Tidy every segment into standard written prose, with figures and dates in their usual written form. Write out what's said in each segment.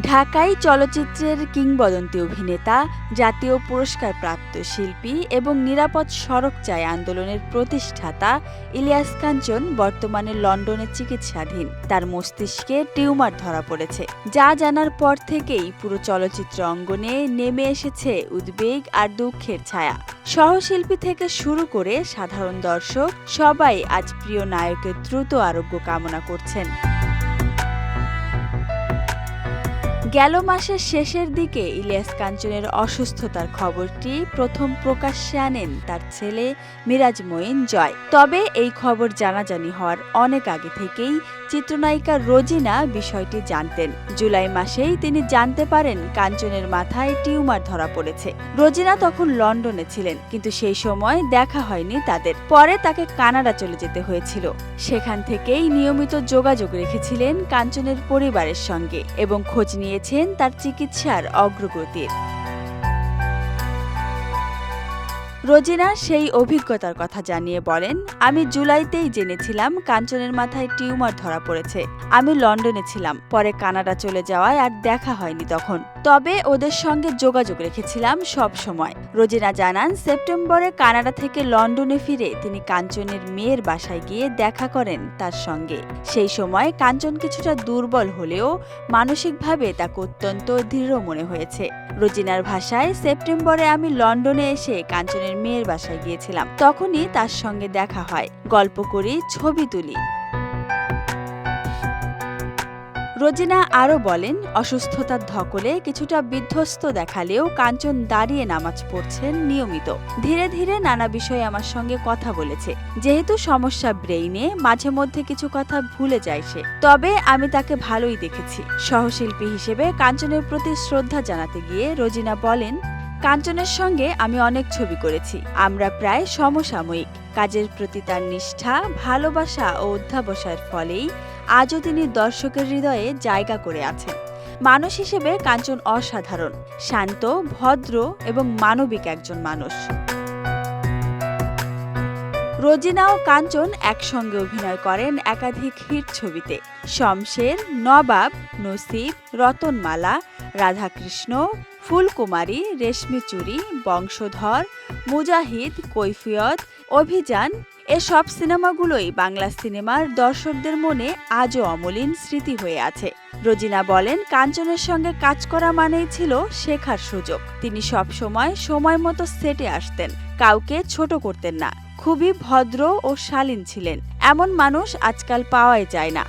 ঢাকাই চলচ্চিত্রের কিংবদন্তি অভিনেতা, জাতীয় পুরস্কারপ্রাপ্ত শিল্পী এবং নিরাপদ সড়ক চাই আন্দোলনের প্রতিষ্ঠাতা ইলিয়াস কাঞ্চন বর্তমানে লন্ডনে চিকিৎসাধীন। তার মস্তিষ্কে টিউমার ধরা পড়েছে, যা জানার পর থেকেই পুরো চলচ্চিত্র অঙ্গনে নেমে এসেছে উদ্বেগ আর দুঃখের ছায়া। সহশিল্পী থেকে শুরু করে সাধারণ দর্শক সবাই আজ প্রিয় নায়কের দ্রুত আরোগ্য কামনা করছেন। গেল মাসের শেষের দিকে ইলিয়াস কাঞ্চনের অসুস্থতার খবরটি প্রথম প্রকাশ্যে আনেন তার ছেলে মিরাজ মঈন জয়। তবে এই খবর জানাজানি হওয়ার অনেক আগে থেকেই চিত্রনায়িকা রোজিনা বিষয়টি জানতেন। জুলাই মাসেই তিনি জানতে পারেন কাঞ্চনের মাথায় টিউমার ধরা পড়েছে। রোজিনা তখন লন্ডনে ছিলেন, কিন্তু সেই সময় দেখা হয়নি তাদের। পরে তাকে কানাডা চলে যেতে হয়েছিল। সেখান থেকেই নিয়মিত যোগাযোগ রেখেছিলেন কাঞ্চনের পরিবারের সঙ্গে এবং খোঁজ নিয়েছেন তার চিকিৎসার অগ্রগতির। রোজিনা সেই অভিজ্ঞতার কথা জানিয়ে বলেন, আমি জুলাইতেই জেনেছিলাম কাঞ্চনের মাথায় টিউমার ধরা পড়েছে। আমি লন্ডনে ছিলাম, পরে কানাডা চলে যাওয়ায় আর দেখা হয়নি তখন। তবে ওদের সঙ্গে যোগাযোগ রেখেছিলাম সব সময়। রোজিনা জানান, সেপ্টেম্বরে কানাডা থেকে লন্ডনে ফিরে তিনি কাঞ্চনের মেয়ের বাসায় গিয়ে দেখা করেন তার সঙ্গে। সেই সময় কাঞ্চন কিছুটা দুর্বল হলেও মানসিকভাবে তাকে অত্যন্ত দৃঢ় মনে হয়েছে। রোজিনার ভাষায়, সেপ্টেম্বরে আমি লন্ডনে এসে কাঞ্চনের মেয়ের বাসায় গিয়েছিলাম। তখনই তার সঙ্গে দেখা হয়, গল্প করি, ছবি তুলি। রোজিনা আরও বলেন, অসুস্থতার ধকলে কিছুটা বিধ্বস্ত দেখালেও কাঞ্চন দাঁড়িয়ে নামাজ পড়ছেন নিয়মিত। ধীরে ধীরে নানা বিষয়ে আমার সঙ্গে কথা বলেছে। যেহেতু সমস্যা ব্রেইনে, মাঝে মধ্যে কিছু কথা ভুলে যায় সে। তবে আমি তাকে ভালোই দেখেছি। সহশিল্পী হিসেবে কাঞ্চনের প্রতি শ্রদ্ধা জানাতে গিয়ে রোজিনা বলেন, কাঞ্চনের সঙ্গে আমি অনেক ছবি করেছি। আমরা প্রায় সমসাময়িক। কাজের প্রতি তার নিষ্ঠা, ভালোবাসা ও অধ্যাবসায়ের ফলেই আজও তিনি দর্শকের হৃদয়ে জায়গা করে আছেন। মানুষ হিসেবে কাঞ্চন অসাধারণ, শান্ত, ভদ্র এবং মানবিক একজন মানুষ। রোজিনা ও কাঞ্চন একসঙ্গে অভিনয় করেন একাধিক হিট ছবিতে। শমশের, নবাব, নসিব, রতনমালা, রাধাকৃষ্ণ, ফুলকুমারী, রেশমি চুড়ি, বংশধর, মুজাহিদ, কৈফিয়ত, অভিযান এসব সিনেমাগুলোই বাংলা সিনেমার দর্শকদের মনে আজও অমলিন স্মৃতি হয়ে আছে। রোজিনা বলেন, কাঞ্চনের সঙ্গে কাজ করা মানেই ছিল শেখার সুযোগ। তিনি সময় মতো সেটে আসতেন, কাউকে ছোট করতেন না, খুবই ভদ্র ও শালীন ছিলেন। এমন মানুষ আজকাল পাওয়াই যায় না।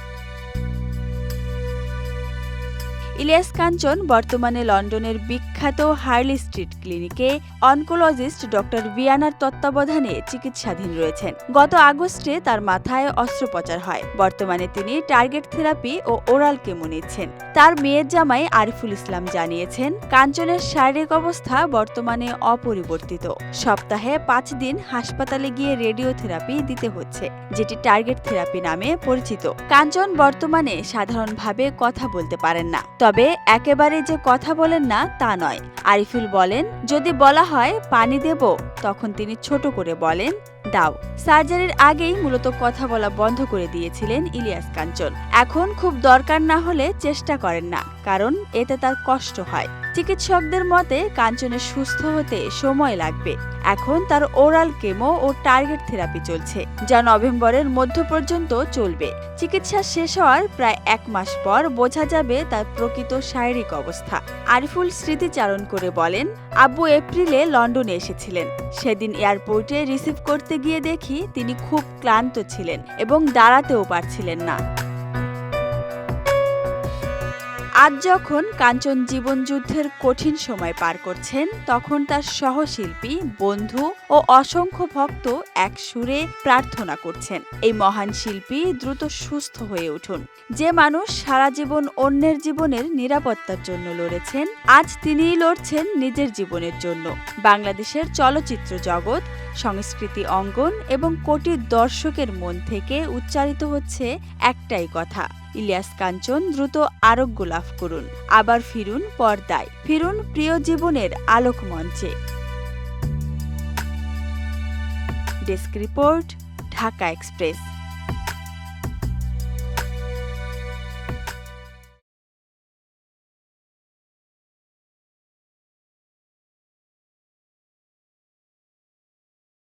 ইলিয়াস কাঞ্চন বর্তমানে লন্ডনের বিখ্যাত হার্লি স্ট্রিট ক্লিনিকে অনকোলজিস্ট ডক্টর ভিয়ানার তত্ত্বাবধানে চিকিৎসাধীন রয়েছেন। গত আগস্টে তার মাথায় অস্ত্রোপচার হয়। বর্তমানে তিনি টার্গেট থেরাপি ও ওরাল কেমো নিচ্ছেন। তার মেয়ের জামাই আরিফুল ইসলাম জানিয়েছেন, কাঞ্চনের শারীরিক অবস্থা বর্তমানে অপরিবর্তিত। সপ্তাহে 5 দিন হাসপাতালে গিয়ে রেডিওথেরাপি দিতে হচ্ছে, যেটি টার্গেট থেরাপি নামে পরিচিত। কাঞ্চন বর্তমানে সাধারণভাবে কথা বলতে পারেন না। তবে একেবারে যে কথা বলেন না তা নয়। আরিফুল বলেন, যদি বলা হয় পানি দেব, তখন তিনি ছোট করে বলেন দাও। সার্জারির আগেই মূলত কথা বলা বন্ধ করে দিয়েছিলেন ইলিয়াস কাঞ্চন। এখন খুব দরকার না হলে চেষ্টা করেন না, কারণ এতে তার কষ্ট হয়। চিকিৎসকদের মতে কাঞ্চনের সুস্থ হতে সময় লাগবে। এখন তার ওরাল কেমো ও টার্গেট থেরাপি চলছে, যা নভেম্বরের মধ্য পর্যন্ত চলবে। চিকিৎসা শেষ হওয়ার প্রায় 1 মাস পর বোঝা যাবে তার প্রকৃত শারীরিক অবস্থা। আরিফুল স্মৃতিচারণ করে বলেন, আব্বু এপ্রিলে লন্ডনে এসেছিলেন। সেদিন এয়ারপোর্টে রিসিভ করতে গিয়ে দেখি তিনি খুব ক্লান্ত ছিলেন এবং দাঁড়াতেও পারছিলেন না। আজ যখন কাঞ্চন জীবনযুদ্ধের কঠিন সময় পার করছেন, তখন তার সহশিল্পী, বন্ধু ও অসংখ্য ভক্ত এক সুরে প্রার্থনা করছেন, এই মহান শিল্পী দ্রুত সুস্থ হয়ে উঠুন। যে মানুষ সারা জীবন অন্যের জীবনের নিরাপত্তার জন্য লড়েছেন, আজ তিনিই লড়ছেন নিজের জীবনের জন্য। বাংলাদেশের চলচ্চিত্র জগৎ, সংস্কৃতি অঙ্গন এবং কোটি দর্শকের মন থেকে উচ্চারিত হচ্ছে একটাই কথা, ইলিয়াস কাঞ্চন দ্রুত আরোগ্য লাভ করুন। আবার ফিরুন পর্দায়, ফিরুন প্রিয় জীবনের আলোক মঞ্চে। Desk report, Dhaka express.